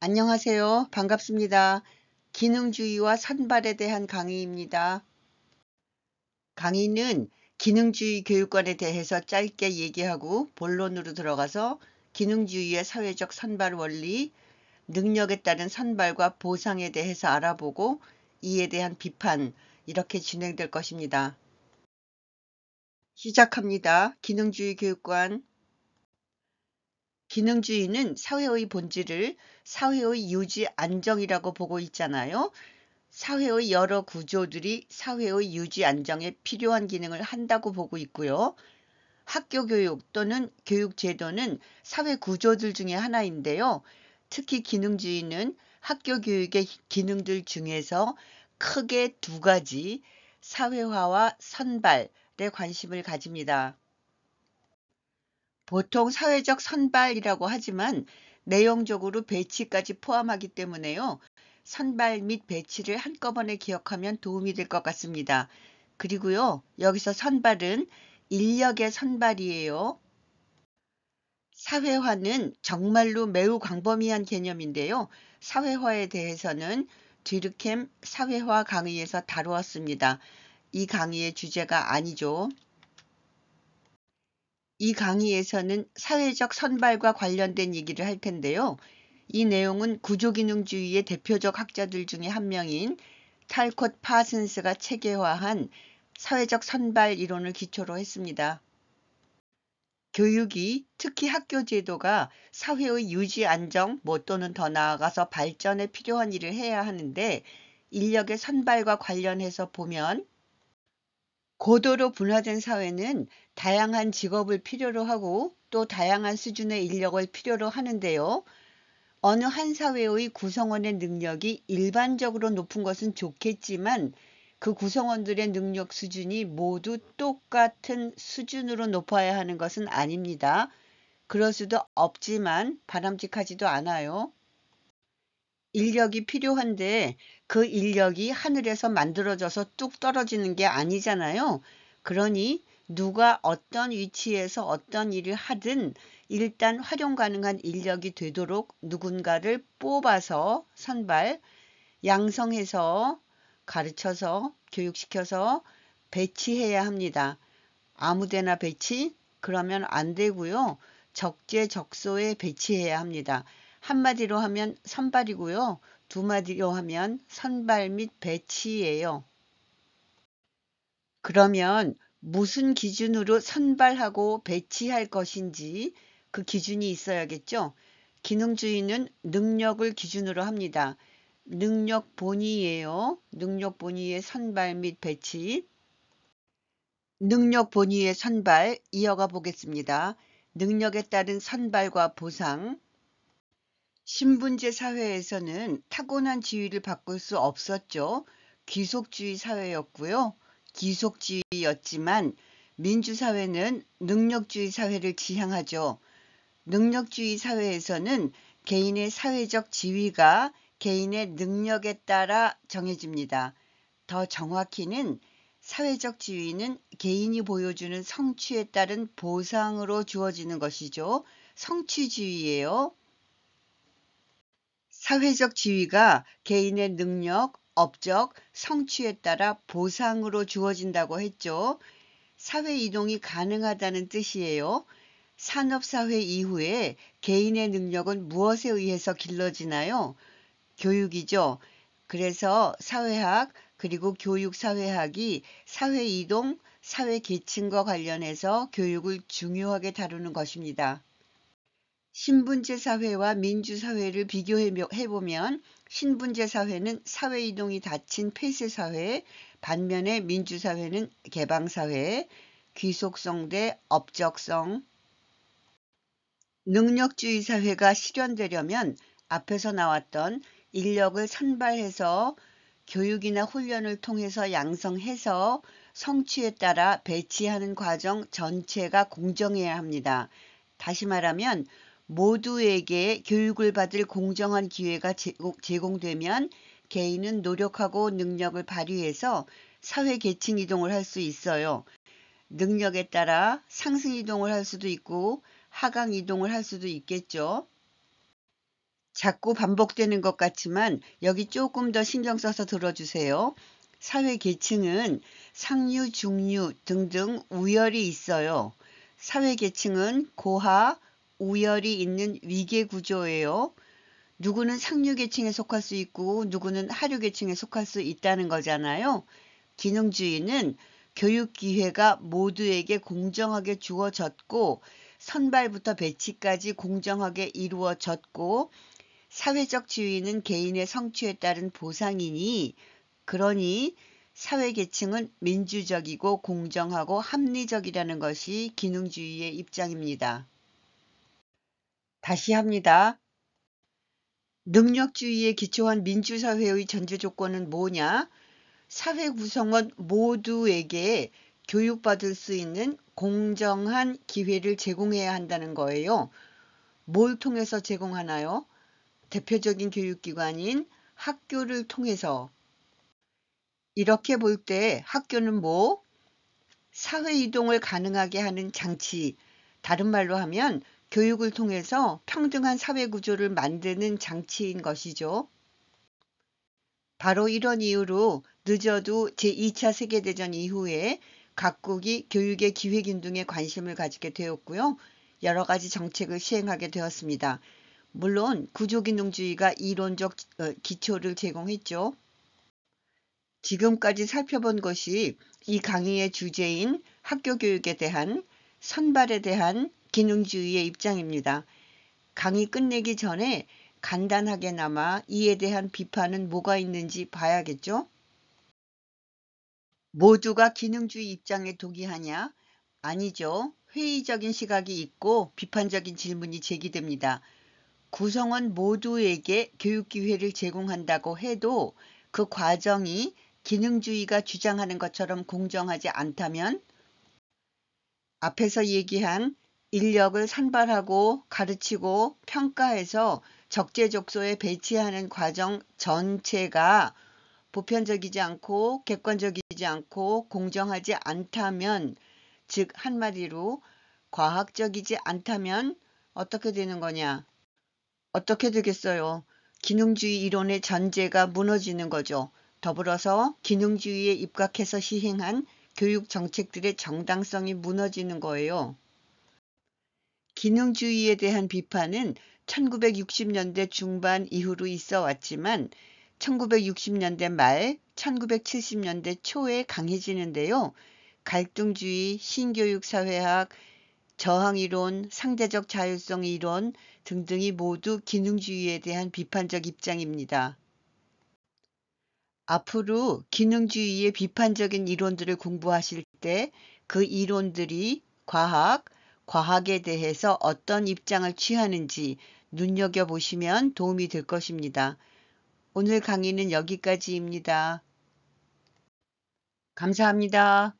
안녕하세요. 반갑습니다. 기능주의와 선발에 대한 강의입니다. 강의는 기능주의 교육관에 대해서 짧게 얘기하고 본론으로 들어가서 기능주의의 사회적 선발 원리, 능력에 따른 선발과 보상에 대해서 알아보고 이에 대한 비판, 이렇게 진행될 것입니다. 시작합니다. 기능주의 교육관. 기능주의는 사회의 본질을 사회의 유지 안정이라고 보고 있잖아요. 사회의 여러 구조들이 사회의 유지 안정에 필요한 기능을 한다고 보고 있고요. 학교 교육 또는 교육 제도는 사회 구조들 중에 하나인데요. 특히 기능주의는 학교 교육의 기능들 중에서 크게 두 가지, 사회화와 선발에 관심을 가집니다. 보통 사회적 선발이라고 하지만 내용적으로 배치까지 포함하기 때문에요. 선발 및 배치를 한꺼번에 기억하면 도움이 될 것 같습니다. 그리고요, 여기서 선발은 인력의 선발이에요. 사회화는 정말로 매우 광범위한 개념인데요. 사회화에 대해서는 뒤르캠 사회화 강의에서 다루었습니다. 이 강의의 주제가 아니죠. 이 강의에서는 사회적 선발과 관련된 얘기를 할 텐데요. 이 내용은 구조기능주의의 대표적 학자들 중에 한 명인 탈콧 파슨스가 체계화한 사회적 선발 이론을 기초로 했습니다. 교육이, 특히 학교 제도가 사회의 유지 안정 또는 더 나아가서 발전에 필요한 일을 해야 하는데 인력의 선발과 관련해서 보면 고도로 분화된 사회는 다양한 직업을 필요로 하고 또 다양한 수준의 인력을 필요로 하는데요. 어느 한 사회의 구성원의 능력이 일반적으로 높은 것은 좋겠지만 그 구성원들의 능력 수준이 모두 똑같은 수준으로 높아야 하는 것은 아닙니다. 그럴 수도 없지만 바람직하지도 않아요. 인력이 필요한데 그 인력이 하늘에서 만들어져서 뚝 떨어지는 게 아니잖아요. 그러니 누가 어떤 위치에서 어떤 일을 하든 일단 활용 가능한 인력이 되도록 누군가를 뽑아서 선발, 양성해서 가르쳐서 교육시켜서 배치해야 합니다. 아무데나 배치? 그러면 안 되고요. 적재적소에 배치해야 합니다. 한마디로 하면 선발이고요. 두 마디로 하면 선발 및 배치예요. 그러면 무슨 기준으로 선발하고 배치할 것인지 그 기준이 있어야겠죠. 기능주의는 능력을 기준으로 합니다. 능력 본위예요. 능력 본위의 선발 및 배치. 능력 본위의 선발 이어가 보겠습니다. 능력에 따른 선발과 보상. 신분제 사회에서는 타고난 지위를 바꿀 수 없었죠. 귀속주의 사회였고요. 귀속주의였지만 민주사회는 능력주의 사회를 지향하죠. 능력주의 사회에서는 개인의 사회적 지위가 개인의 능력에 따라 정해집니다. 더 정확히는 사회적 지위는 개인이 보여주는 성취에 따른 보상으로 주어지는 것이죠. 성취주의예요. 사회적 지위가 개인의 능력, 업적, 성취에 따라 보상으로 주어진다고 했죠. 사회 이동이 가능하다는 뜻이에요. 산업사회 이후에 개인의 능력은 무엇에 의해서 길러지나요? 교육이죠. 그래서 사회학 그리고 교육사회학이 사회이동, 사회계층과 관련해서 교육을 중요하게 다루는 것입니다. 신분제 사회와 민주사회를 비교해보면 신분제 사회는 사회이동이 닫힌 폐쇄사회, 반면에 민주사회는 개방사회, 귀속성 대 업적성, 능력주의 사회가 실현되려면 앞에서 나왔던 인력을 선발해서 교육이나 훈련을 통해서 양성해서 성취에 따라 배치하는 과정 전체가 공정해야 합니다. 다시 말하면 모두에게 교육을 받을 공정한 기회가 제공되면 개인은 노력하고 능력을 발휘해서 사회 계층 이동을 할 수 있어요. 능력에 따라 상승 이동을 할 수도 있고 하강 이동을 할 수도 있겠죠. 자꾸 반복되는 것 같지만 여기 조금 더 신경 써서 들어주세요. 사회 계층은 상류, 중류 등등 우열이 있어요. 사회 계층은 고하, 우열이 있는 위계 구조예요. 누구는 상류 계층에 속할 수 있고 누구는 하류 계층에 속할 수 있다는 거잖아요. 기능주의는 교육 기회가 모두에게 공정하게 주어졌고 선발부터 배치까지 공정하게 이루어졌고 사회적 지위는 개인의 성취에 따른 보상이니 그러니 사회계층은 민주적이고 공정하고 합리적이라는 것이 기능주의의 입장입니다. 다시 합니다. 능력주의에 기초한 민주사회의 전제 조건은 뭐냐? 사회 구성원 모두에게 교육받을 수 있는 공정한 기회를 제공해야 한다는 거예요. 뭘 통해서 제공하나요? 대표적인 교육기관인 학교를 통해서. 이렇게 볼 때 학교는 뭐? 사회 이동을 가능하게 하는 장치, 다른 말로 하면 교육을 통해서 평등한 사회 구조를 만드는 장치인 것이죠. 바로 이런 이유로 늦어도 제2차 세계대전 이후에 각국이 교육의 기회균등에 관심을 가지게 되었고요. 여러 가지 정책을 시행하게 되었습니다. 물론 구조기능주의가 이론적 기초를 제공했죠. 지금까지 살펴본 것이 이 강의의 주제인 학교 교육에 대한 선발에 대한 기능주의의 입장입니다. 강의 끝내기 전에 간단하게나마 이에 대한 비판은 뭐가 있는지 봐야겠죠? 모두가 기능주의 입장에 동의하냐? 아니죠. 회의적인 시각이 있고 비판적인 질문이 제기됩니다. 구성원 모두에게 교육 기회를 제공한다고 해도 그 과정이 기능주의가 주장하는 것처럼 공정하지 않다면 앞에서 얘기한 인력을 산발하고 가르치고 평가해서 적재적소에 배치하는 과정 전체가 보편적이지 않고 객관적이지 않고 공정하지 않다면, 즉 한마디로 과학적이지 않다면 어떻게 되는 거냐? 어떻게 되겠어요? 기능주의 이론의 전제가 무너지는 거죠. 더불어서 기능주의에 입각해서 시행한 교육 정책들의 정당성이 무너지는 거예요. 기능주의에 대한 비판은 1960년대 중반 이후로 있어 왔지만 1960년대 말, 1970년대 초에 강해지는데요. 갈등주의, 신교육사회학, 저항이론, 상대적 자율성 이론 등등이 모두 기능주의에 대한 비판적 입장입니다. 앞으로 기능주의의 비판적인 이론들을 공부하실 때 그 이론들이 과학에 대해서 어떤 입장을 취하는지 눈여겨보시면 도움이 될 것입니다. 오늘 강의는 여기까지입니다. 감사합니다.